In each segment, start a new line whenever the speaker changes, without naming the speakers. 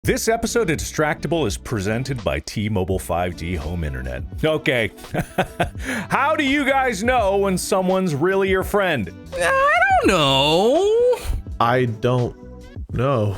This episode of Distractible is presented by T-Mobile 5G Home Internet. Okay, how do you guys know when someone's really your friend?
I don't know.
I don't know.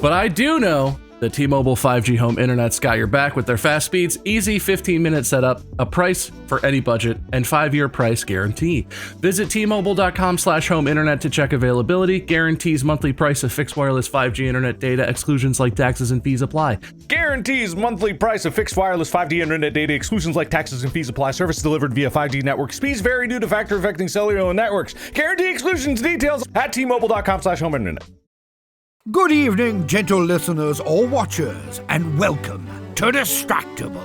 But I do know that T-Mobile 5G Home Internet's got your back with their fast speeds, easy 15-minute setup, a price for any budget, and 5-year price guarantee. Visit T-Mobile.com/home internet to check availability. Guarantees monthly price of fixed wireless 5G internet data. Exclusions like taxes and fees apply.
Guarantees monthly price of fixed wireless 5G internet data. Exclusions like taxes and fees apply. Service delivered via 5G network. Speeds vary due to factor affecting cellular networks. Guarantee exclusions details at T-Mobile.com/home internet.
Good evening, gentle listeners or watchers, and welcome to Distractible.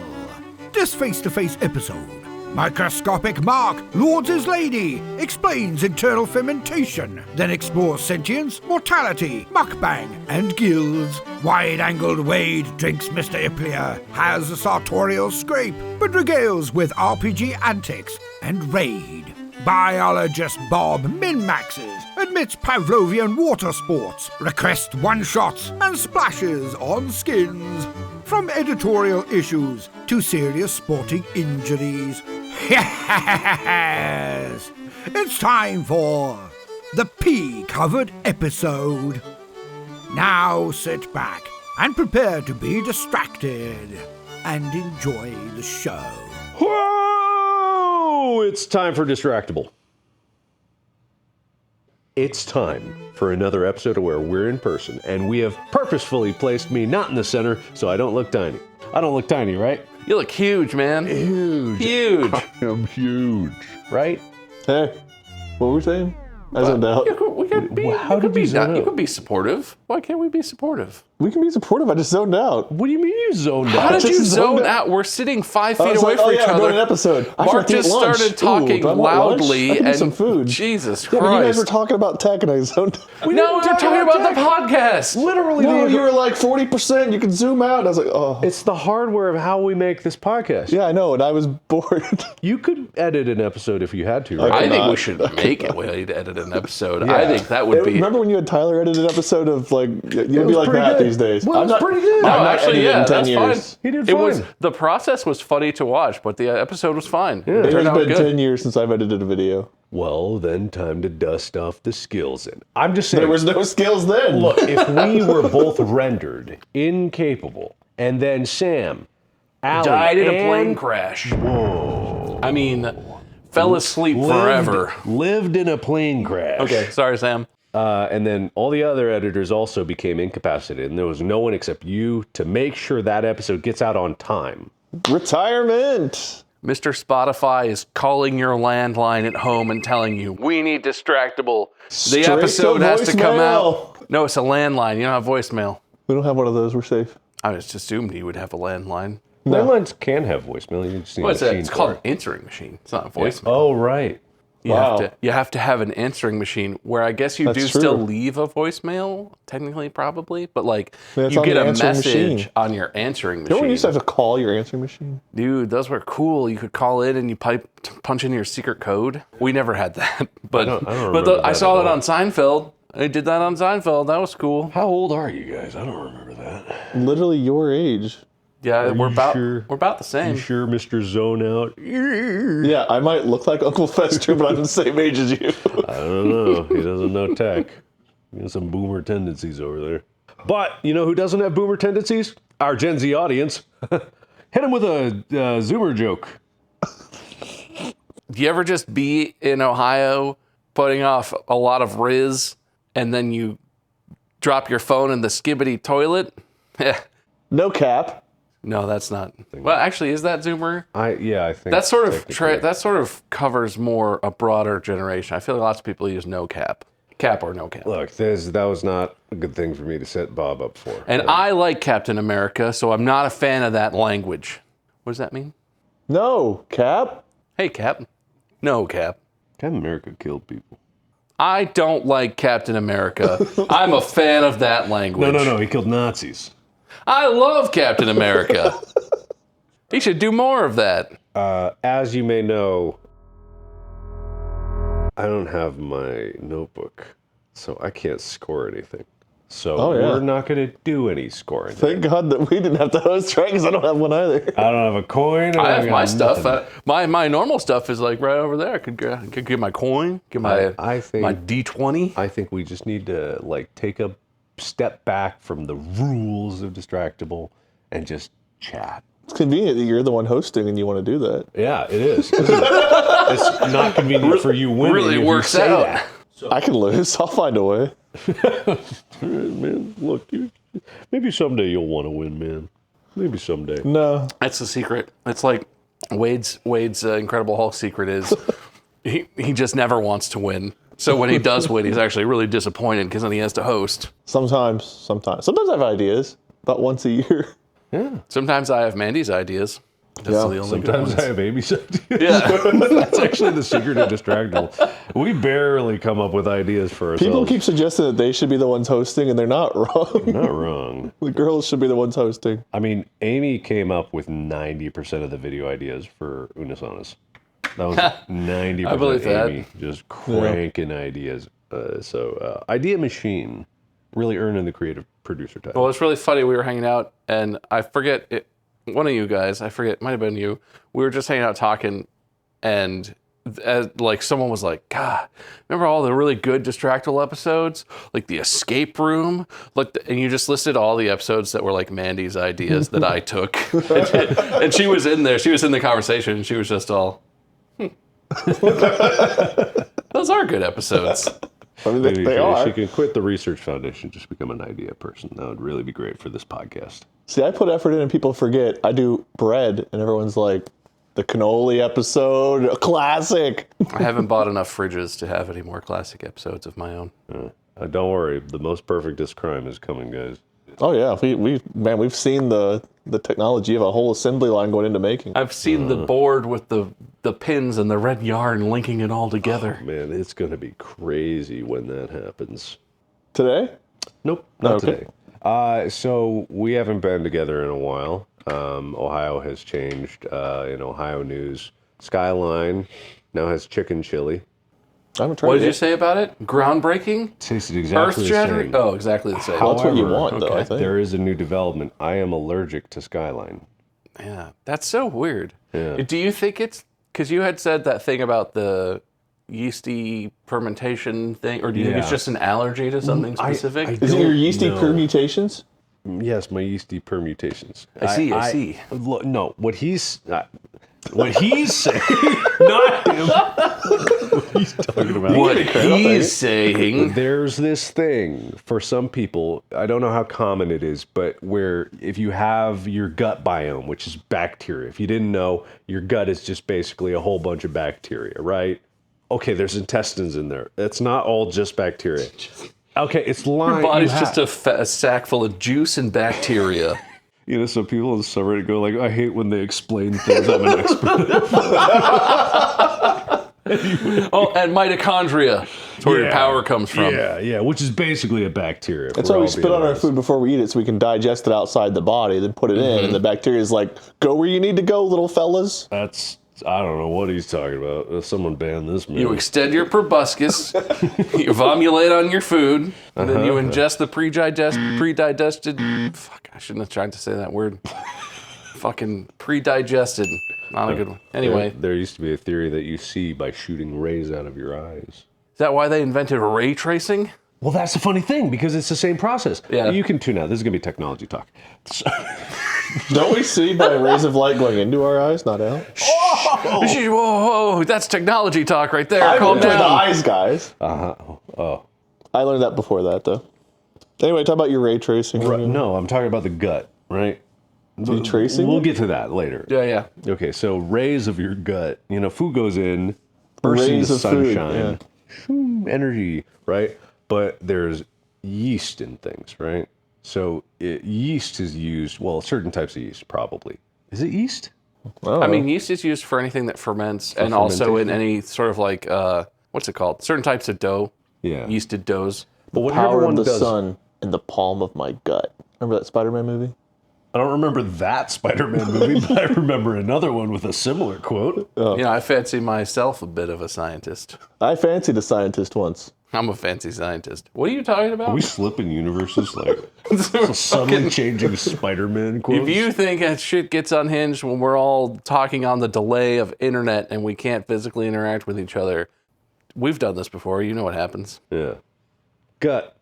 This face-to-face episode, Microscopic Mark lords his lady, explains internal fermentation, then explores sentience, mortality, mukbang, and guilds. Wide-angled Wade drinks Mr. Iplia, has a sartorial scrape, but regales with RPG antics and raid. Biologist Bob min-maxes, admits Pavlovian water sports, requests one-shots, and splashes on skins. From editorial issues to serious sporting injuries. Yes! It's time for the pea-covered episode. Now sit back and prepare to be distracted and enjoy the show.
Whoa! It's time for Distractible. It's time for another episode of where we're in person, and we have purposefully placed me not in the center so I don't look tiny. I don't look tiny, right?
You look huge, man.
Huge.
Huge.
I am huge. Right?
Hey, what were we saying? I zoned out.
How did we zone out?
You could be supportive. Why can't we be supportive?
We can be supportive. I just zoned out.
What do you mean you zoned out?
How did you
just zoned
zone
out.
out? We're sitting 5 feet
I was
away
like,
from each
I'm
other.
doing an episode. I
Mark
forgot to eat
just
lunch.
started talking
do I want lunch?
loudly
I can eat
and
some food.
Jesus
Yeah, but you guys
Christ.
were talking about tech and I zoned out.
No, we're talking about the podcast.
Literally,
No,
the-
you were like 40%. You can zoom out. And I was like, oh.
it's the hardware of how we make this podcast.
Yeah, I know. And I was bored.
You could edit an episode if you had to, right?
I
I think
cannot.
we should make it. We need to edit an episode.
Yeah.
I think that would be.
Remember when you had Tyler edit an episode of like, you'll be
was
like
pretty
that
good.
these days.
Well, it was pretty good.
No,
I'm not
actually,
edited
yeah,
in 10
that's
years.
fine.
He did
It
fine.
was the process was funny to watch, but the episode was fine.
Yeah.
It
It
turned
has
out
been
good.
10 years since I've edited a video.
Well, then time to dust off the skills in. I'm just saying.
There was no skills then.
Look, if we were both rendered incapable, and then Sam, Allie,
Died in a plane
and-
crash.
Whoa.
I mean, fell asleep forever.
Lived in a plane crash.
Okay, sorry, Sam.
And then all the other editors also became incapacitated, and there was no one except you to make sure that episode gets out on time.
Retirement.
Mr. Spotify is calling your landline at home and telling you, we need Distractible. The
Straight
episode
to
has to come
voicemail.
out. No, it's a landline. You don't have voicemail.
We don't have one of those. We're safe.
I just assumed you would have a landline.
Landlines can have voicemail. You just need
What's
a
that?
machine
It's
for
called
it.
an answering machine. It's not a voicemail.
Oh, right.
Wow.
You have to have an answering machine where I guess you
That's
do
true.
still leave a voicemail, technically, probably, but like
Yeah, it's
you
on
get
the
a
answering
message
machine.
on your answering
You know when
machine.
you used to have to call your answering machine?
Dude, those were cool. You could call in and you punch in your secret code. We never had that, but
I don't
but
remember
I
that
saw
at
that
all.
on Seinfeld. I did that on Seinfeld. That was cool.
How old are you guys? I don't remember that.
Literally your age.
Yeah, we're
sure?
about the same.
You sure, Mr. Zone Out?
Yeah, I might look like Uncle Fester, but I'm the same age as you.
I don't know. He doesn't know tech. He has some boomer tendencies over there. But you know who doesn't have boomer tendencies? Our Gen Z audience. Hit him with a Zoomer joke.
Do you ever just be in Ohio putting off a lot of Riz and then you drop your phone in the skibbity toilet? Yeah.
No cap.
No, that's not. Well, actually, is that Zoomer?
I think
That sort of
technically-
that sort of covers more a broader generation. I feel like lots of people use no cap or no cap.
Look, that was not a good thing for me to set Bob up for.
And I like Captain America, so I'm not a fan of that language. What does that mean?
No cap.
Hey, Cap. No, Cap.
Captain America killed people.
I don't like Captain America. I'm a fan of that language.
No, he killed Nazis.
I love Captain America. He should do more of that.
As you may know, I don't have my notebook, so I can't score anything. So
yeah.
we're not going to do any scoring.
Thank God that we didn't have to host, right? Because I don't have one either.
I don't have a coin.
I have my stuff.
Nothing.
My normal stuff is like right over there. I could get my coin, get my
I think
my D20.
I think we just need to like take a step back from the rules of Distractible and just chat.
It's convenient that you're the one hosting and you want to do that.
Yeah, it is. It's not convenient for you winning.
Really
if you
works
say
out.
that.
I can lose. I'll find a way.
Man, look, maybe someday you'll want to win, man. Maybe someday.
No.
That's the secret. It's like Wade's Incredible Hulk secret is he just never wants to win. So when he does win, he's actually really disappointed because then he has to host.
Sometimes I have ideas. About once a year.
Yeah.
Sometimes I have Mandy's ideas. That's
Yeah.
the only good
Sometimes
ones.
I have Amy's ideas.
Yeah.
That's actually the secret of Distractible. We barely come up with ideas for ourselves.
People keep suggesting that they should be the ones hosting, and they're not wrong.
Not wrong.
The girls should be the ones hosting.
I mean, Amy came up with 90% of the video ideas for Unisonas. That was 90%
I believe that.
Amy just cranking ideas. Idea Machine, really earning the creative producer title.
Well, it's really funny. We were hanging out, and I forget it. One of you guys, I forget, it might have been you. We were just hanging out talking, and like someone was like, "God, remember all the really good Distractible episodes, like the escape room, and you just listed all the episodes that were like Mandy's ideas that I took, and she was in there. She was in the conversation, and she was just all, those are good episodes.
I mean,
Maybe
they are.
she can quit the research foundation, just become an idea person. That would really be great for this podcast.
See, I put effort in and people forget. I do bread, and everyone's like, the cannoli episode, a classic.
I haven't bought enough fridges to have any more classic episodes of my own.
Don't worry, the most perfectest crime is coming, guys.
Oh yeah, we've seen the technology of a whole assembly line going into making.
I've seen the board with the pins and the red yarn linking it all together.
Man, it's going to be crazy when that happens.
Today?
Nope, not
Okay.
today. So we haven't been together in a while. Ohio has changed. In Ohio news, Skyline now has chicken chili.
I haven't tried
What
it
did you
yet.
say about it? Groundbreaking?
Tasted exactly the
Earth-shattering?
same.
Oh, exactly the same.
Well, that's what you
However,
want, though, I think.
There is a new development. I am allergic to Skyline.
Yeah, that's so weird.
Yeah.
Do you think it's because you had said that thing about the yeasty fermentation thing, or do you think it's
Yeah.
just an allergy to something specific?
Is it your
Don't
yeasty
know.
permutations?
Yes, my yeasty permutations.
I see.
Look, no, what he's saying, not him. What he's talking about.
What he's saying.
There's this thing for some people, I don't know how common it is, but where if you have your gut biome, which is bacteria, if you didn't know, your gut is just basically a whole bunch of bacteria, right? Okay, there's intestines in there. It's not all just bacteria. Okay, it's lying.
Your body's just a sack full of juice and bacteria.
You know, some people in the subreddit go like, I hate when they explain things I'm an expert at.
Oh, and mitochondria. That's where your power comes from.
Yeah, which is basically a bacteria.
That's why we spit on our food before we eat it, so we can digest it outside the body, then put it in, and the bacteria is like, go where you need to go, little fellas.
I don't know what he's talking about. Someone banned this man.
You extend your proboscis, you vomulate on your food, and then you ingest the pre-digested. Fuck, I shouldn't have tried to say that word. Fucking pre-digested. Not a good one. Anyway,
There used to be a theory that you see by shooting rays out of your eyes.
is that why they invented ray tracing?
Well, that's the funny thing, because it's the same process.
Yeah.
You can tune out. This is going to be technology talk.
Don't we see by rays of light going into our eyes, not out?
Whoa, that's technology talk right there.
I
Calm
went to the
down.
eyes, guys.
Oh.
I learned that before that, though. Anyway, talk about your ray tracing.
No, I'm talking about the gut, right?
You tracing?
We'll get to that later.
Yeah.
Okay, so rays of your gut. Food goes in, bursts
Rays
into
of food,
sunshine, energy, right? But there's yeast in things, right? So yeast is used, certain types of yeast, probably. Is it yeast?
I mean, yeast is used for anything that ferments, and also in any sort of like, what's it called? Certain types of dough.
Yeah.
Yeasted doughs.
But what
Power
everyone
of the
does,
sun in the palm of my gut. Remember that Spider-Man movie?
I don't remember that Spider-Man movie, but I remember another one with a similar quote.
I fancy myself a bit of a scientist.
I fancied a scientist once.
I'm a fancy scientist. What are you talking about?
Are we slipping universes like suddenly changing Spider-Man quotes?
If you think that shit gets unhinged when we're all talking on the delay of internet and we can't physically interact with each other, we've done this before. You know what happens.
Yeah. Gut.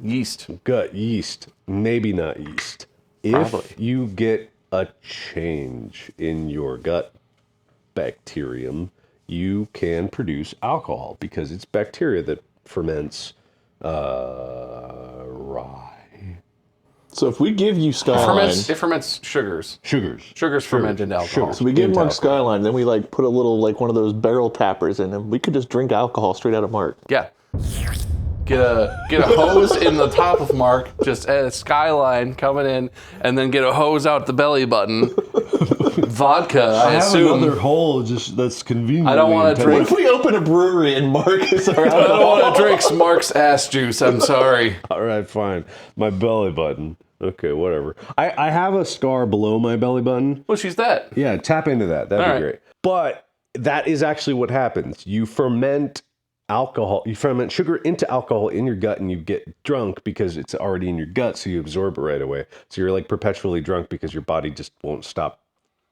Yeast.
Gut, yeast. Maybe not yeast.
Probably.
If you get a change in your gut bacterium, you can produce alcohol because it's bacteria that ferments rye.
So if we give you Skyline,
It ferments sugars.
Sugars
Ferment into alcohol.
so we give
into
Mark
alcohol.
Skyline, then we like put a little like one of those barrel tappers in him. We could just drink alcohol straight out of Mark.
Yeah. Get a hose in the top of Mark, just a Skyline coming in, and then get a hose out the belly button. Vodka, I assume.
hole just that's convenient.
I don't want to
What
drink.
if we open a brewery and Mark is our
I don't
alcohol?
want to drink Mark's ass juice. I'm sorry.
All right, fine. My belly button. Okay, whatever. I have a scar below my belly button.
Well, she's that.
Yeah, tap into that. That'd
All
be
right.
great. But that is actually what happens. You ferment alcohol, you ferment sugar into alcohol in your gut and you get drunk because it's already in your gut, so you absorb it right away. So you're like perpetually drunk because your body just won't stop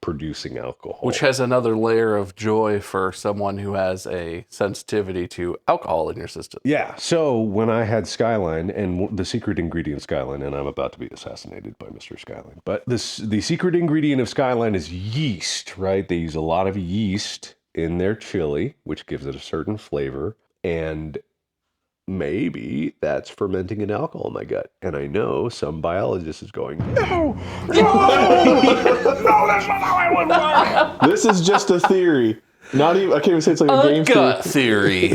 producing alcohol.
Which has another layer of joy for someone who has a sensitivity to alcohol in your system.
Yeah, so when I had Skyline, and the secret ingredient Skyline, and I'm about to be assassinated by Mr. Skyline, but the secret ingredient of Skyline is yeast, right? They use a lot of yeast in their chili, which gives it a certain flavor, and maybe that's fermenting an alcohol in my gut. And I know some biologist is going, no, that's not how it would work.
This is just a theory. Not even. I can't even say it's like a game
Gut theory.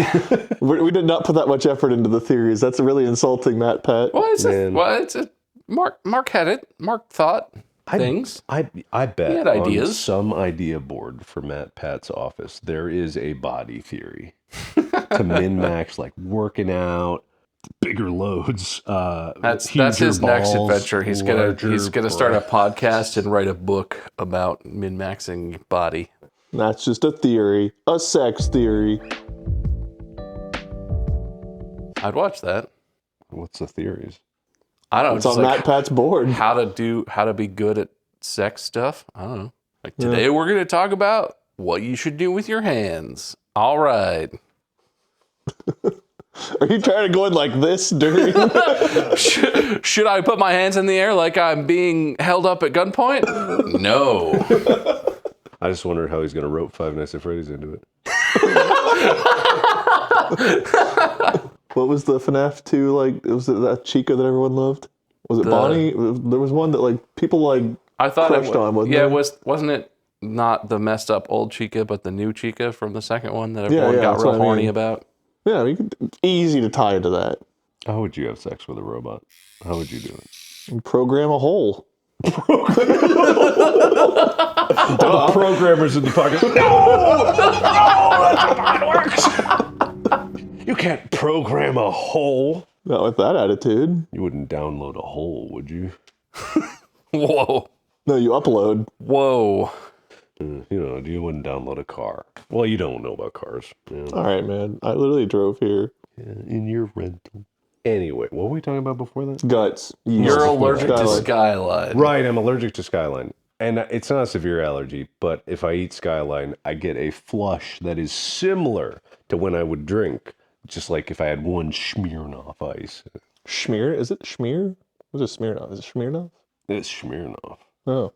We did not put that much effort into the theories. That's really insulting, Matt Pett.
Well, it's
Man.
Mark had it. Mark thought things.
I bet
He had
on
ideas.
some idea board for Matt Pat's office, there is a body theory to min-max, like working out, bigger loads.
That's
huger
his next
balls,
adventure. He's gonna start a podcast and write a book about min-maxing body.
That's just a theory. A sex theory.
I'd watch that.
What's the theories?
I don't know.
It's
just
on
like
Matt Pat's board.
how to be good at sex stuff. I don't know. Like today we're gonna talk about what you should do with your hands. All right.
Are you trying to go in like this during?
Should I put my hands in the air like I'm being held up at gunpoint? No.
I just wondered how he's going to rope Five Nights at Freddy's into it.
What was the FNAF 2 like? Was it that Chica that everyone loved? Was it Bonnie? There was one that like people like
I thought
crushed on, wasn't
yeah,
there?
wasn't it not the messed up old Chica, but the new Chica from the second one that
Yeah,
everyone got
that's
real
what I
horny
mean.
about?
Yeah, you could, easy to tie into that.
How would you have sex with a robot? How would you do it?
And program a hole.
The programmer's in the pocket. You can't program a hole.
Not with that attitude.
You wouldn't download a hole, would you?
Whoa.
No, you upload.
Whoa.
You wouldn't download a car. Well, you don't know about cars. Yeah.
All right, man. I literally drove here.
In your rental. Anyway, what were we talking about before that?
Guts.
You're allergic to
Skyline.
Skyline.
Right, I'm allergic to Skyline. And it's not a severe allergy, but if I eat Skyline, I get a flush that is similar to when I would drink, just like if I had one Smirnoff Ice.
Schmear? Is it Schmear? What is Smirnoff? Is it Smirnoff?
It's Smirnoff.
Oh.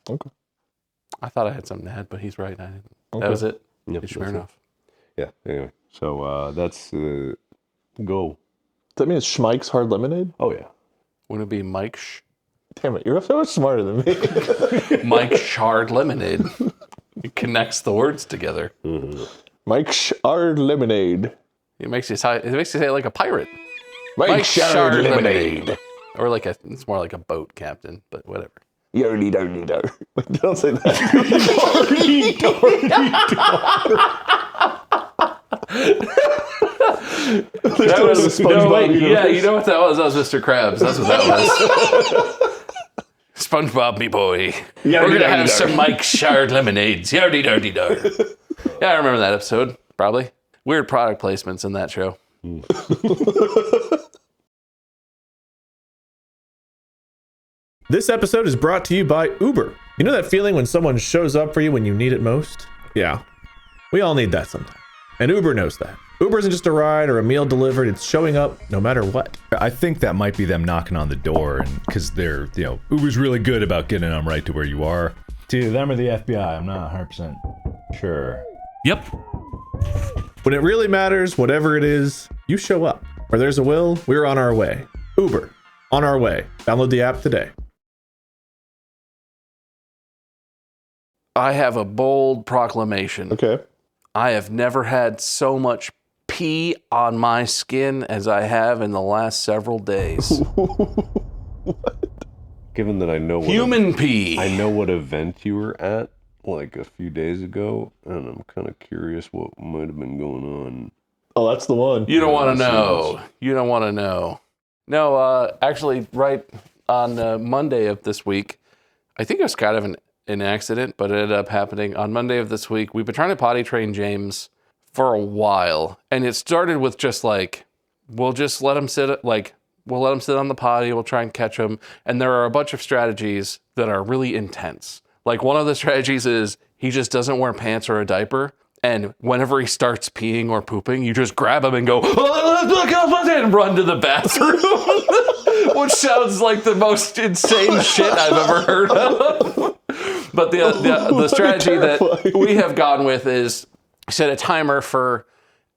Okay.
I thought I had something to add, but he's right. I didn't.
Okay.
That was it.
Yep,
It's
that's
Smirnoff.
Yeah, anyway. So that's go.
Does that mean it's Schmike's Hard Lemonade?
Oh, yeah.
Wouldn't it be Mike
Damn it, you're so much smarter than me.
Mike Shard Lemonade? It connects the words together.
Mike's Hard Lemonade.
It makes you say it like a pirate.
Mike's Hard Lemonade.
Or like it's more like a boat captain, but whatever.
Yardy dardy dar. Wait, don't say that.
That was
SpongeBob
wait, yeah,
universe.
you know what that was? That was Mr. Krabs. That's what that was. SpongeBob, me boy. We're gonna have some Mike Shard lemonades. Yardy dardy dar. Yeah, I remember that episode. Probably. Weird product placements in that show.
This episode is brought to you by Uber. You know that feeling when someone shows up for you when you need it most? Yeah, we all need that sometimes. And Uber knows that. Uber isn't just a ride or a meal delivered, it's showing up no matter what.
I think that might be them knocking on the door, and because they're, Uber's really good about getting them right to where you are.
It's either them or the FBI. I'm not 100% sure.
Yep.
When it really matters, whatever it is, you show up. Where there's a will, we're on our way. Uber, on our way. Download the app today.
I have a bold proclamation.
Okay.
I have never had so much pee on my skin as I have in the last several days.
Given that I know what
Human pee.
I know what event you were at like a few days ago, and I'm kind of curious what might have been going on.
Oh, that's the one.
You don't want to know. You don't want to know. No, actually, right on Monday of this week, I think it was kind of an accident, but it ended up happening on Monday of this week. We've been trying to potty train James for a while, and it started with just like, we'll just let him sit, like, we'll let him sit on the potty, we'll try and catch him, and there are a bunch of strategies that are really intense. Like, one of the strategies is he just doesn't wear pants or a diaper, and whenever he starts peeing or pooping, you just grab him and go, and run to the bathroom, which sounds like the most insane shit I've ever heard of. But the strategy that we have gone with is set a timer for,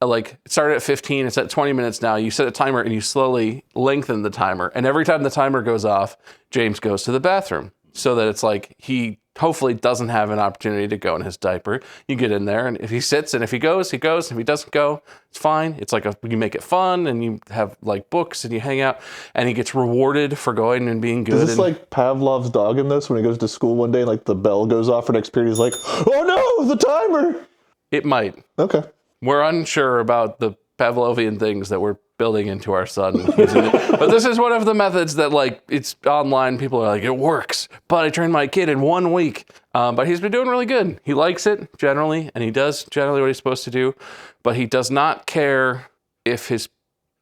like, it started at 15, it's at 20 minutes now. You set a timer and you slowly lengthen the timer. And every time the timer goes off, James goes to the bathroom so that it's like he hopefully doesn't have an opportunity to go in his diaper. You get in there, and if he sits, and if he goes, he goes. If he doesn't go, it's fine. It's like you make it fun, and you have like books, and you hang out, and he gets rewarded for going and being good.
Is this like Pavlov's dog in this when he goes to school one day and like the bell goes off for next period? He's like, oh no, the timer.
It might.
Okay.
We're unsure about the Pavlovian things that we're building into our son. But this is one of the methods that, like, it's online. People are like, it works. But I trained my kid in 1 week. But he's been doing really good. He likes it generally, and he does generally what he's supposed to do. But he does not care if his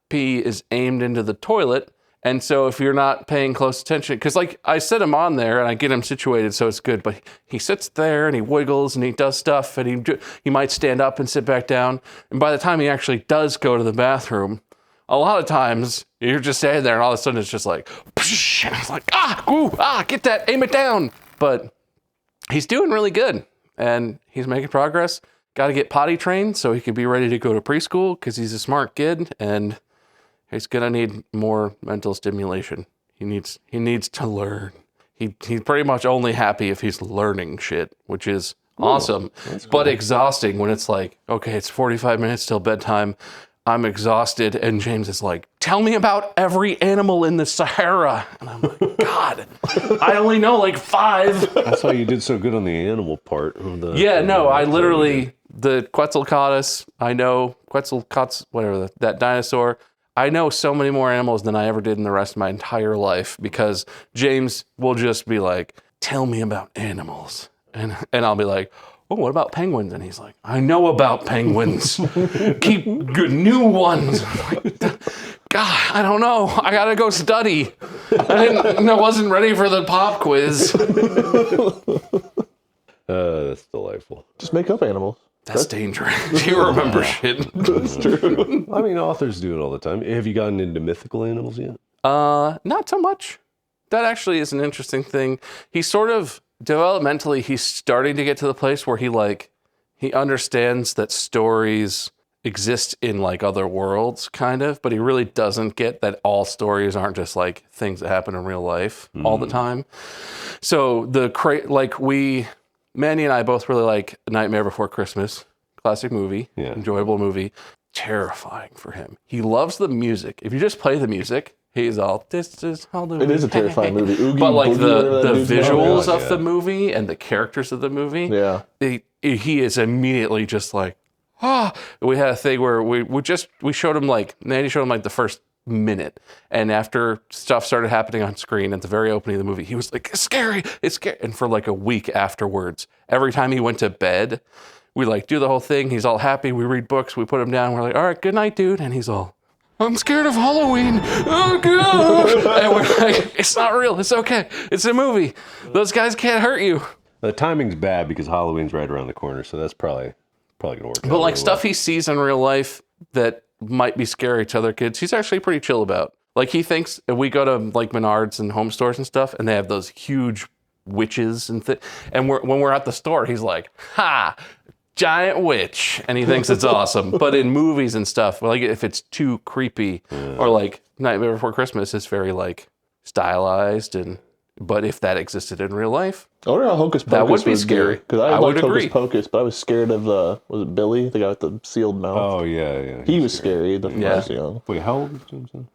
pee is aimed into the toilet. And so if you're not paying close attention, because like I set him on there and I get him situated so it's good, but he sits there and he wiggles and he does stuff and he might stand up and sit back down. And by the time he actually does go to the bathroom, a lot of times you're just standing there and all of a sudden it's just like, and it's like, get that, aim it down. But he's doing really good and he's making progress. Got to get potty trained so he can be ready to go to preschool because he's a smart kid and he's gonna need more mental stimulation. He needs to learn. He's pretty much only happy if he's learning shit, which is awesome, but exhausting when it's like, okay, it's 45 minutes till bedtime. I'm exhausted, and James is like, tell me about every animal in the Sahara. And I'm like, God, I only know like 5.
That's why you did so good on the animal part.
I literally, the Quetzalcoatlus, I know, Quetzalcoatlus, whatever, that dinosaur, I know so many more animals than I ever did in the rest of my entire life because James will just be like, tell me about animals. And I'll be like, oh, what about penguins? And he's like, I know about penguins. Keep good new ones. God, I don't know. I gotta go study. I wasn't ready for the pop quiz.
That's delightful.
Just make up animals.
That's dangerous. You remember shit.
That's true.
I mean, authors do it all the time. Have you gotten into mythical animals yet?
Not so much. That actually is an interesting thing. He's sort of developmentally, he's starting to get to the place where he understands that stories exist in like other worlds, kind of, but he really doesn't get that all stories aren't just like things that happen in real life all the time. So Manny and I both really like Nightmare Before Christmas. Classic movie, enjoyable movie. Terrifying for him. He loves the music. If you just play the music, he's all, this is Halloween.
It is a terrifying movie. Oogie
but like
Boogie,
the visuals of the movie and the characters of the movie, he is immediately just like, We had a thing where we showed him Mandy showed him the first minute, and after stuff started happening on screen at the very opening of the movie, he was like, it's scary, and for like a week afterwards, every time he went to bed, We like do the whole thing. He's all happy. We read books. We put him down. We're like, all right, good night, dude. And he's all, I'm scared of Halloween. Oh, God. And we're like, it's not real. It's okay. It's a movie. Those guys can't hurt you.
The timing's bad because Halloween's right around the corner, so that's probably going to work.
But like stuff he sees in real life that might be scary to other kids, he's actually pretty chill about. Like he thinks, we go to like Menards and home stores and stuff, and they have those huge witches and when we're at the store, he's like, ha, giant witch, and he thinks it's awesome. But in movies and stuff, like if it's too creepy, or like Nightmare Before Christmas is very like stylized, but if that existed in real life,
I wonder how Hocus Pocus
that would be scary.
Because I
would
liked
agree.
Hocus Pocus, but I was scared of was it Billy, the guy with the sealed mouth?
Oh yeah.
He was scary when I was young.
Wait, how old is Jameson?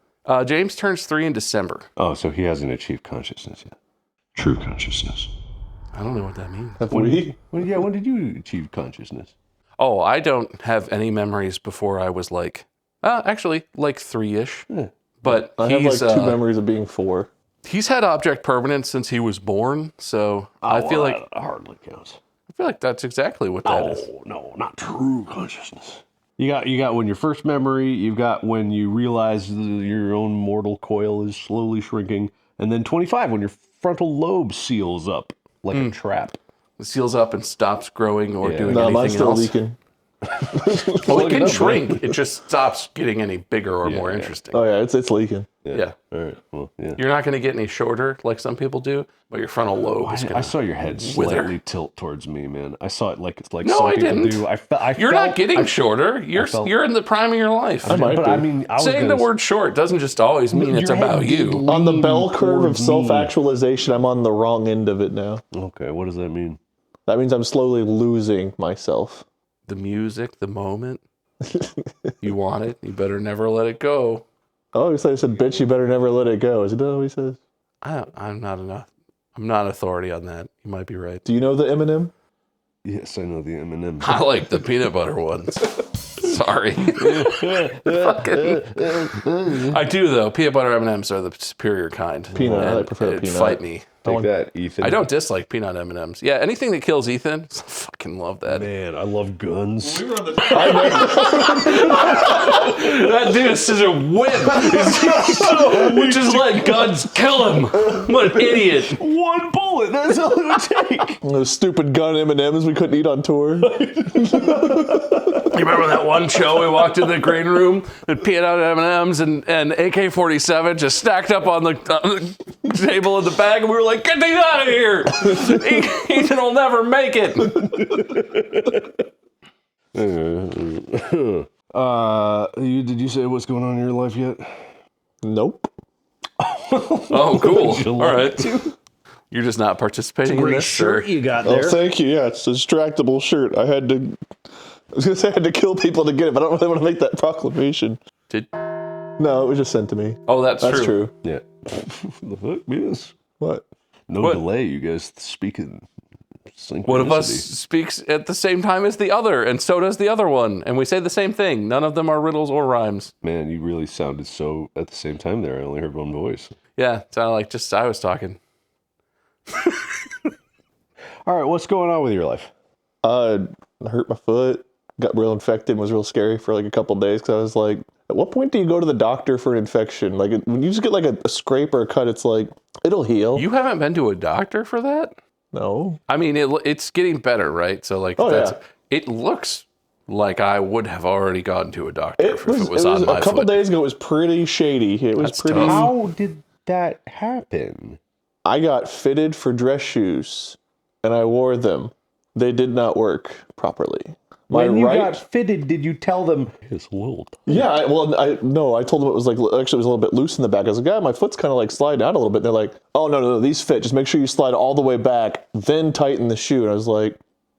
James turns 3 in December.
Oh, so he hasn't achieved consciousness yet. True consciousness.
I don't know what that means.
When did you achieve consciousness?
Oh, I don't have any memories before I was like, actually, like 3-ish.
Yeah.
But
I have like 2 memories of being 4.
He's had object permanence since he was born, so I feel like
that hardly counts.
I feel like that's exactly what that is.
No, not true consciousness. You got when your first memory, you've got when you realize your own mortal coil is slowly shrinking, and then 25 when your frontal lobe seals up like a trap.
It seals up and stops growing or doing
No,
anything
mine's still
else.
leaking.
Well, it can shrink. It just stops getting any bigger or more interesting.
Oh yeah, it's leaking.
Yeah.
All right. Well, yeah.
You're not going to get any shorter like some people do, but your frontal lobe is going to.
I saw your head slightly tilt towards me, man. I saw it like
No,
some
I
people
didn't.
do.
You're not getting shorter. You're in the prime of your life.
I mean,
Saying the word short doesn't just always mean it's about you.
On the bell curve of self-actualization, I'm on the wrong end of it now.
Okay, what does that mean?
That means I'm slowly losing myself.
The music, the moment. You want it, you better never let it go.
Oh, he said, bitch, you better never let it go. Is it what he says?
I'm not enough. I'm not authority on that. You might be right.
Do you know the Eminem?
Yes, I know the M&M.
I like the peanut butter ones. Sorry. I do though. Peanut butter M&Ms are the superior kind.
Peanut, I prefer peanut.
Fight me.
Take that, Ethan.
I don't dislike peanut M&Ms. Yeah, anything that kills Ethan, I fucking love that.
Man, I love guns.
That dude is such a wimp. We just let guns kill him. What an idiot.
One bullet, that's all it would take.
Those stupid gun M&Ms we couldn't eat on tour.
You remember that one show we walked in the green room and peanut M&Ms and AK-47 just stacked up on the table in the bag, and we were like, get these out of here. Ethan will never make it.
Did you say what's going on in your life yet?
Nope.
Oh, cool. All right. You're just not participating in this?
shirt you got there.
Oh, thank you. Yeah, it's a Distractible shirt. I was going to say I had to kill people to get it, but I don't really want to make that proclamation. No, it was just sent to me.
Oh, that's
true.
Yeah. The fuck, yes.
What?
No delay, you guys speak in synchronicity.
One of us speaks at the same time as the other, and so does the other one, and we say the same thing. None of them are riddles or rhymes.
Man, you really sounded so at the same time there. I only heard one voice.
Yeah, it sounded like just I was talking.
All right, what's going on with your life?
I hurt my foot, got real infected, was real scary for like a couple days because I was like, at what point do you go to the doctor for an infection? Like when you just get like a scrape or a cut, it's like, it'll heal.
You haven't been to a doctor for that?
No.
I mean, it's getting better, right? So like, it looks like I would have already gone to a doctor if it was on my foot.
A couple days ago, it was pretty shady. It was
That's
pretty.
tough.
How did that happen?
I got fitted for dress shoes, and I wore them. They did not work properly.
When you got fitted, did you tell them it's a little tight?
Yeah, I told them it was like, actually it was a little bit loose in the back. I was like, yeah, my foot's kind of like sliding out a little bit. And they're like, oh, no, these fit. Just make sure you slide all the way back, then tighten the shoe. And I was like,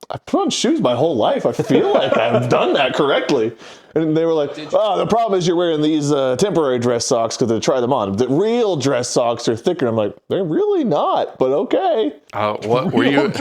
I've put on shoes my whole life. I feel like I've done that correctly. And they were like, the problem is you're wearing these temporary dress socks because they try them on. The real dress socks are thicker. I'm like, they're really not, but okay.
What were you?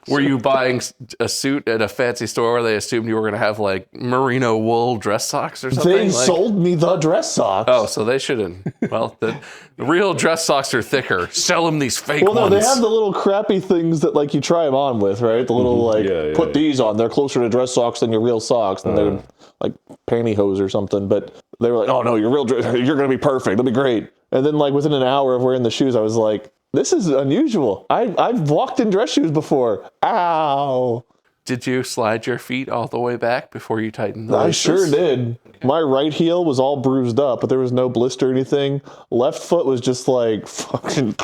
Were you buying a suit at a fancy store where they assumed you were going to have like merino wool dress socks or something?
They sold me the dress socks.
Oh, so they shouldn't. Well, the real dress socks are thicker. Sell them these fake ones.
Well, no, they have the little crappy things that like you try them on with, right? The little put these on. They're closer to dress socks than your real socks, and they're like pantyhose or something. But they were like, "Oh no, you're going to be perfect. It'll be great." And then like within an hour of wearing the shoes, I was like, this is unusual. I've walked in dress shoes before. Ow.
Did you slide your feet all the way back before you tightened the
I
laces?
sure did. My right heel was all bruised up, but there was no blister or anything. Left foot was just like, fucking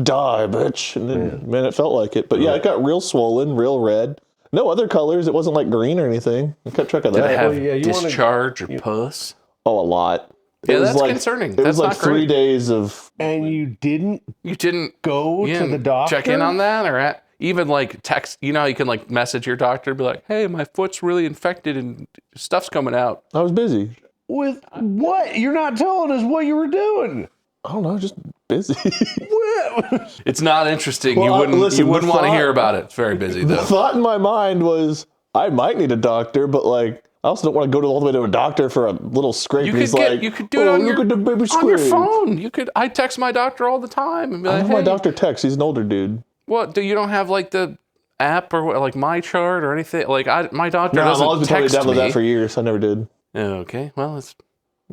die, bitch. And then, man, it felt like it. But yeah, it got real swollen, real red. No other colors. It wasn't like green or anything. I kept track of
Did
that.
it have discharge or pus?
Oh, a lot.
Yeah,
It was
that's
like,
concerning.
It
That's
was like
not great.
3 days of...
And you didn't
go
to the doctor?
check in on that, or even like text. You know how you can like message your doctor and be like, "Hey, my foot's really infected and stuff's coming out."
I was busy.
With what? You're not telling us what you were doing.
I don't know, just busy.
It's not interesting.
Well,
you wouldn't
listen,
want to
thought-
hear about it. It's very busy
The
though.
thought in my mind was, I might need a doctor, but like, I also don't want to go all the way to a doctor for a little scrape.
You
And
could
he's
get
like,
you could do it on
look
your
at the baby
on your
scrape.
phone. You could. I text my doctor all the time and be
I
like,
have
"Hey,
my doctor text. He's an older dude.
what? Do you don't have like the app or what, like my chart or anything? Like my doctor
No, I've always
doesn't
been told to
text
download
me.
that for years. I never did.
Okay, well it's.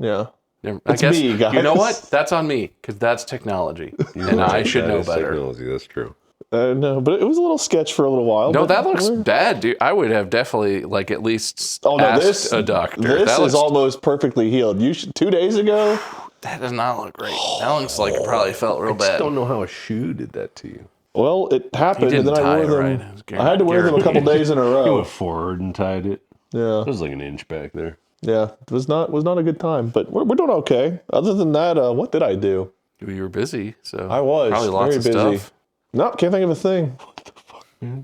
Yeah.
I
It's
guess
me, guys.
you know what? That's on me because that's technology, and I should know better.
Technology, that's true.
No, but it was a little sketch for a little while.
No,
but
that looks
we're-
bad, dude. I would have definitely like at least
Oh no,
asked a doctor.
This
That
is
looks-
almost perfectly healed. 2 days ago.
That does not look great. That looks like it probably felt real
I just
bad.
don't know how a shoe did that to you.
Well, it happened, and then I
tie
wore
it
them.
right. It was
I had to wear them a couple days in a
You
row.
went forward and tied it.
Yeah,
It was like an inch back there.
yeah. It was not a good time, but we're doing okay. Other than that, what did I do?
You were busy, so
I was
probably lots
very
of
busy.
stuff.
Nope, can't think of a thing.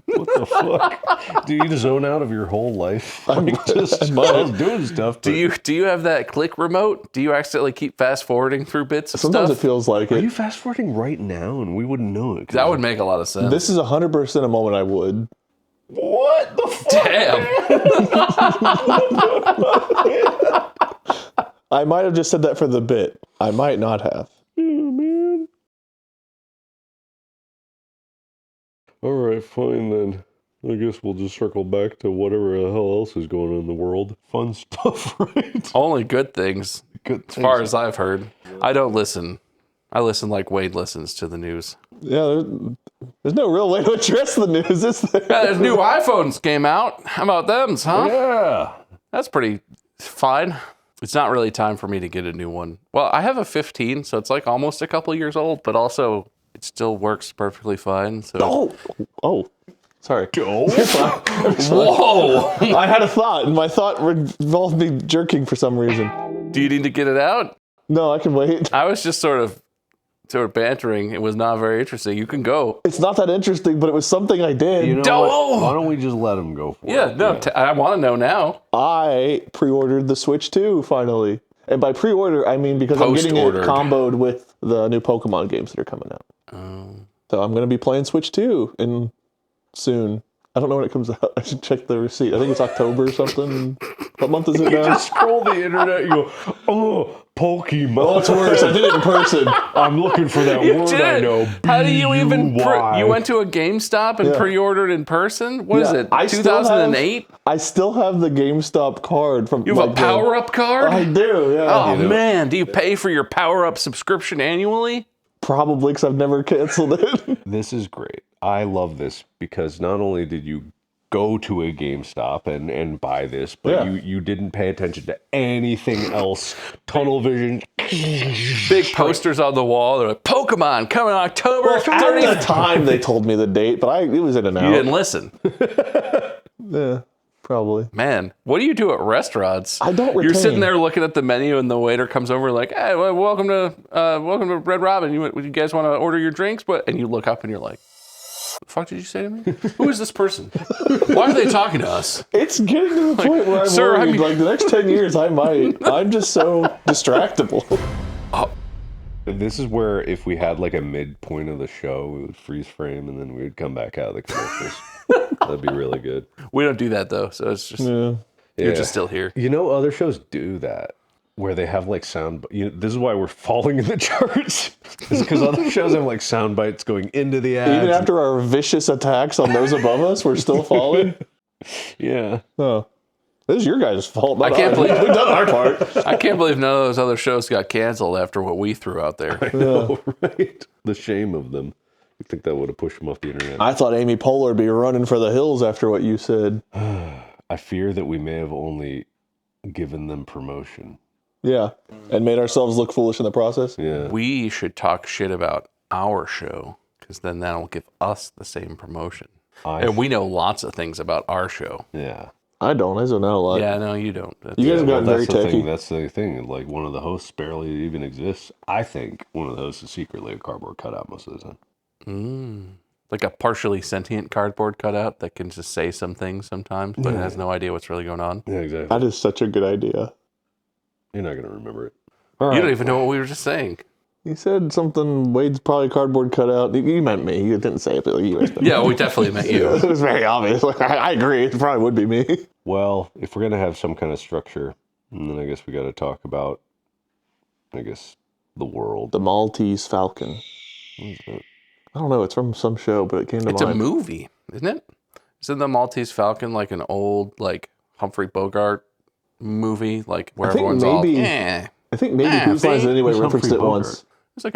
What the fuck? Do you zone out of your whole life? Like, just I was doing stuff.
Do you have that click remote? Do you accidentally keep fast forwarding through bits of
Sometimes
stuff?
it feels like
Are
it.
you fast forwarding right now and we wouldn't know it?
That would make a lot of sense.
This is 100% a moment I would.
What the fuck?
Damn.
I might have just said that for the bit. I might not have.
Oh, man. All right, fine then. I guess we'll just circle back to whatever the hell else is going on in the world. Fun stuff, right?
Only good things,
Good
as far as I've heard. I don't listen. I listen like Wade listens to the news.
Yeah, there's no real way to address the news, is there?
Yeah, there's new iPhones came out. How about them, huh?
Yeah.
That's pretty fine. It's not really time for me to get a new one. Well, I have a 15, so it's like almost a couple years old, but also it still works perfectly fine. So.
Oh. Sorry.
Whoa!
I had a thought, and my thought involved me jerking for some reason.
Do you need to get it out?
No, I can wait.
I was just sort of bantering. It was not very interesting. You can go.
It's not that interesting, but it was something I did.
You know
Don't-
what? Why don't we just let him go for
Yeah,
it?
no, I want to know now.
I pre-ordered the Switch 2 finally. And by pre-order, I mean because I'm getting it
Post-ordered.
comboed with the new Pokemon games that are coming out. So I'm going to be playing Switch 2 soon. I don't know when it comes out. I should check the receipt. I think it's October or something. What month is it now?
Just scroll the internet and go, oh, Pokemon.
Oh, it's worse. I did it in person.
I'm looking for that
You
word
did
I
it.
know.
How do you even?
B-U-Y.
You went to a GameStop and
Yeah.
pre-ordered in person. What is
Yeah,
it?
I still
2008.
I still have the GameStop card from.
You have a power-up card.
I do. Yeah.
Oh man, do you pay for your power-up subscription annually?
Probably because I've never canceled it.
This is great. I love this because not only did you go to a GameStop and buy this, but
Yeah.
you didn't pay attention to anything else. Tunnel vision.
Big posters on the wall. They're like, Pokemon coming October
At the
30th.
time, they told me the date, but it was in and
You
out.
didn't listen.
Yeah, probably.
Man, what do you do at restaurants?
I don't
You're
retain.
sitting there looking at the menu, and the waiter comes over like, "Hey, well, welcome to Red Robin. You guys want to order your drinks?" And you look up and you're like, "What the fuck did you say to me? Who is this person? Why are they talking to us?"
It's getting to the point where I'm
sir,
worried.
I mean-
Like the next 10 years, I might. I'm just so distractible.
This is where if we had like a midpoint of the show, we would freeze frame and then we would come back out of the commercials. That'd be really good.
We don't do that though, so it's just you're just still here.
You know, other shows do that where they have like sound. This is why we're falling in the charts. Is because other shows have like sound bites going into the ads.
Even after our vicious attacks on those above us, we're still falling.
Yeah.
Oh, this is your guys' fault.
I can't believe
we've done our part.
I can't believe none of those other shows got canceled after what we threw out there.
I know, right? The shame of them. You think that would have pushed them off the internet?
I thought Amy Poehler would be running for the hills after what you said.
I fear that we may have only given them promotion.
Yeah, and made ourselves look foolish in the process.
Yeah.
We should talk shit about our show because then that'll give us the same promotion. And we know lots of things about our show.
Yeah.
I don't. I don't know a lot.
Yeah, no, you don't.
You guys have gotten very techy.
That's the thing. Like, one of the hosts barely even exists. I think one of the hosts is secretly a cardboard cutout most of the time.
Like a partially sentient cardboard cutout that can just say some things sometimes, but has no idea what's really going on.
Yeah, exactly.
That is such a good idea.
You're not going to remember it.
You don't even know what we were just saying.
You said something, Wade's probably cardboard cutout. You meant me. You didn't say it, but you were.
Yeah, we definitely meant you.
It was very obvious. Like, I agree. It probably would be me.
Well, if we're going to have some kind of structure, then I guess we got to talk about, the world.
The Maltese Falcon.
What is that?
I don't know. It's from some show, but it came to mind.
It's a movie, isn't it? Isn't the Maltese Falcon like an old, like, Humphrey Bogart movie? Like, where everyone's all,
I think maybe Whose Lines It Anyway referenced it once.
It's like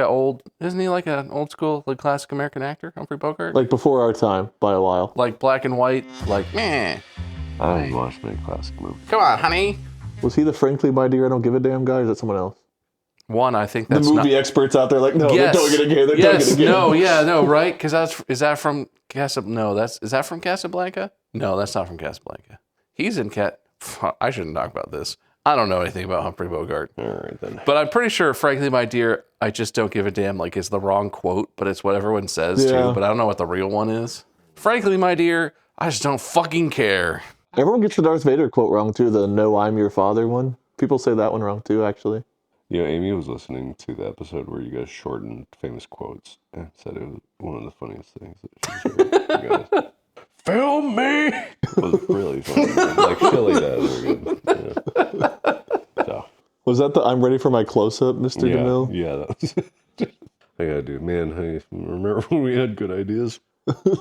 isn't he like an old school, like, classic American actor, Humphrey Bogart?
Like before our time by a while.
Like black and white, like,
I haven't watched many classic movies.
come on, honey.
Was he the Frankly My Dear I Don't Give a Damn guy, or is that someone else?
One, I think
The
that's
movie experts out there like, no,
Yes.
they're doing it again. They're
Yes,
doing it again.
no, yeah, no, right? Because is that from is that from Casablanca? No, that's not from Casablanca. He's in I shouldn't talk about this. I don't know anything about Humphrey Bogart.
All right, then.
But I'm pretty sure, frankly, my dear, I just don't give a damn, like, is the wrong quote, but it's what everyone says,
Yeah.
too. But I don't know what the real one is. Frankly, my dear, I just don't fucking care.
Everyone gets the Darth Vader quote wrong, too. The No, I'm Your Father one. People say that one wrong, too, actually.
You know, Amy was listening to the episode where you guys shortened famous quotes and said it was one of the funniest things that she's heard. You guys. Film me! It was really funny. Like, silly that. Yeah. So.
Was that the I'm ready for my close-up, Mr. DeMille?
Yeah, that was I gotta do. Man, hey, remember when we had good ideas?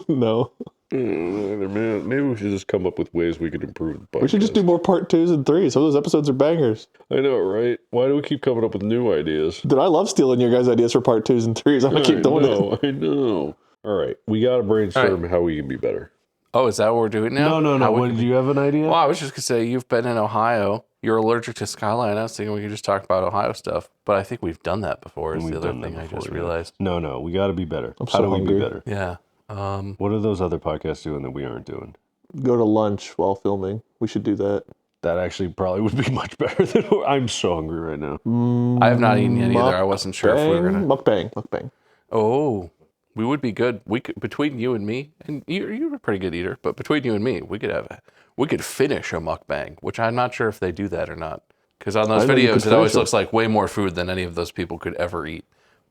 No.
Man, maybe we should just come up with ways we could improve the podcast.
We should just do more part 2s and 3s. Some of those episodes are bangers.
I know, right? Why do we keep coming up with new ideas?
Dude, I love stealing your guys' ideas for part 2s and 3s. I'm going to keep doing it.
I know. All right. We got to brainstorm how we can be better.
Oh, is that what we're doing now?
No. What, did you have an idea?
Well, I was just going to say, you've been in Ohio. You're allergic to Skyline. I was thinking we could just talk about Ohio stuff. But I think we've done that before is the other thing I just realized.
No. We got to be better. How
so
do we
hungry.
be better?
Yeah.
What are those other podcasts doing that we aren't doing?
Go to lunch while filming. We should do that.
That actually probably would be much better than... I'm so hungry right now.
I have not eaten yet either. I wasn't sure if we were going to...
Mukbang.
Oh, we would be good. We could, between you and me, and you're a pretty good eater, but between you and me, we could finish a mukbang, which I'm not sure if they do that or not. Because on those videos, it always looks like way more food than any of those people could ever eat.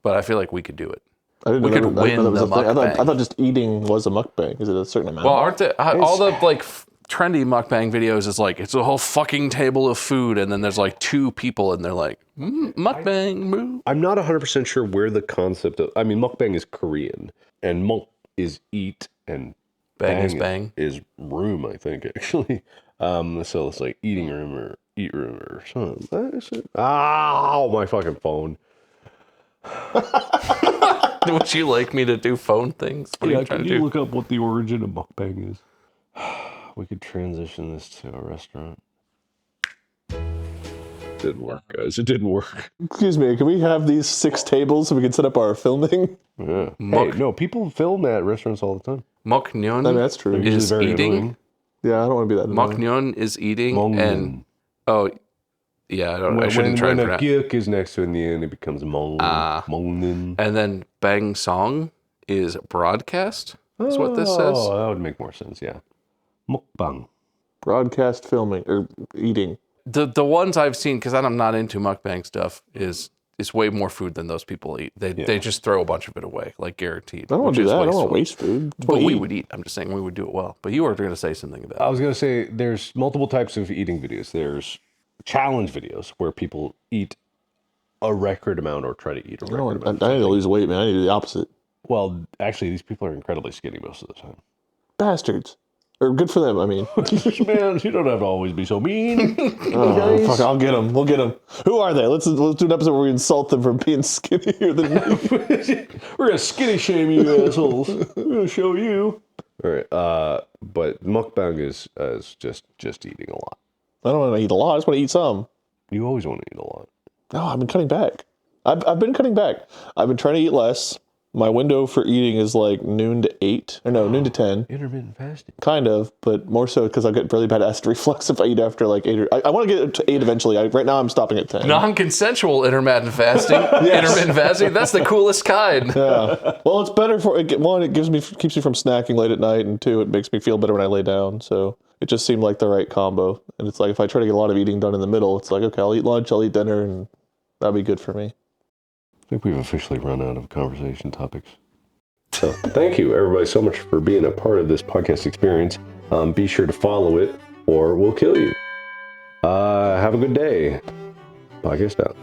But I feel like we could do it.
We could win the mukbang. I thought just eating was a mukbang. Is it a certain amount?
Well, aren't they, all the like trendy mukbang videos is like, it's a whole fucking table of food, and then there's like 2 people, and they're like, mukbang, moo.
I'm not 100% sure where the concept of... I mean, mukbang is Korean, and muk is eat, and
Bang is bang.
Is room, I think, actually. So it's like eating room or eat room or something. Ow, my fucking phone.
Would you like me to do phone things? What are you trying to do?
Look up what the origin of mukbang is? We could transition this to a restaurant. Didn't work, guys. It didn't work.
Excuse me, can we have these 6 tables so we can set up our filming?
Yeah. Hey, no, people film at restaurants all the time.
Muknyeon
I mean, that's true.
is
very
eating.
annoying.
Yeah, I don't want to be that annoying.
Muknyeon is eating,
Mongyeon.
and I shouldn't try and
When a
pronounce.
gyuk is next to an end, it becomes mongnin.
And then bang song is broadcast. Is what this says.
Oh, that would make more sense. Yeah. Mukbang.
Broadcast filming or eating.
The ones I've seen, because I'm not into mukbang stuff, is is way more food than those people eat. They just throw a bunch of it away, like guaranteed.
I don't want to do that. I don't want to waste food.
But we would eat. I'm just saying we would do it well. But you were going to say something about it.
I was going to say there's multiple types of eating videos. There's challenge videos where people eat a record amount or try to eat a record amount.
I need to lose weight, man. I need to do the opposite.
Well, actually, these people are incredibly skinny most of the time.
Bastards. Or good for them, I mean.
Man, you don't have to always be so mean.
Oh, fuck, I'll get them. We'll get them. Who are they? Let's do an episode where we insult them for being skinnier than me.
We're going to skinny shame you assholes. We're going to show you. All right. But mukbang is just eating a lot.
I don't want to eat a lot. I just want to eat some.
You always want to eat a lot.
No, I've been cutting back. I've been cutting back. I've been trying to eat less. My window for eating is like noon to 8. Or no, noon to 10.
Intermittent fasting.
Kind of, but more so because I get really bad acid reflux if I eat after like 8 or... I want to get to 8 eventually. Right now I'm stopping at 10.
Non-consensual intermittent fasting. Intermittent fasting. That's the coolest kind.
Yeah. Well, it's better for... One, it keeps me from snacking late at night, and two, it makes me feel better when I lay down. So it just seemed like the right combo. And it's like if I try to get a lot of eating done in the middle, it's like, okay, I'll eat lunch, I'll eat dinner, and that'll be good for me.
I think we've officially run out of conversation topics. So thank you, everybody, so much for being a part of this podcast experience. Be sure to follow it, or we'll kill you. Have a good day. Podcast out.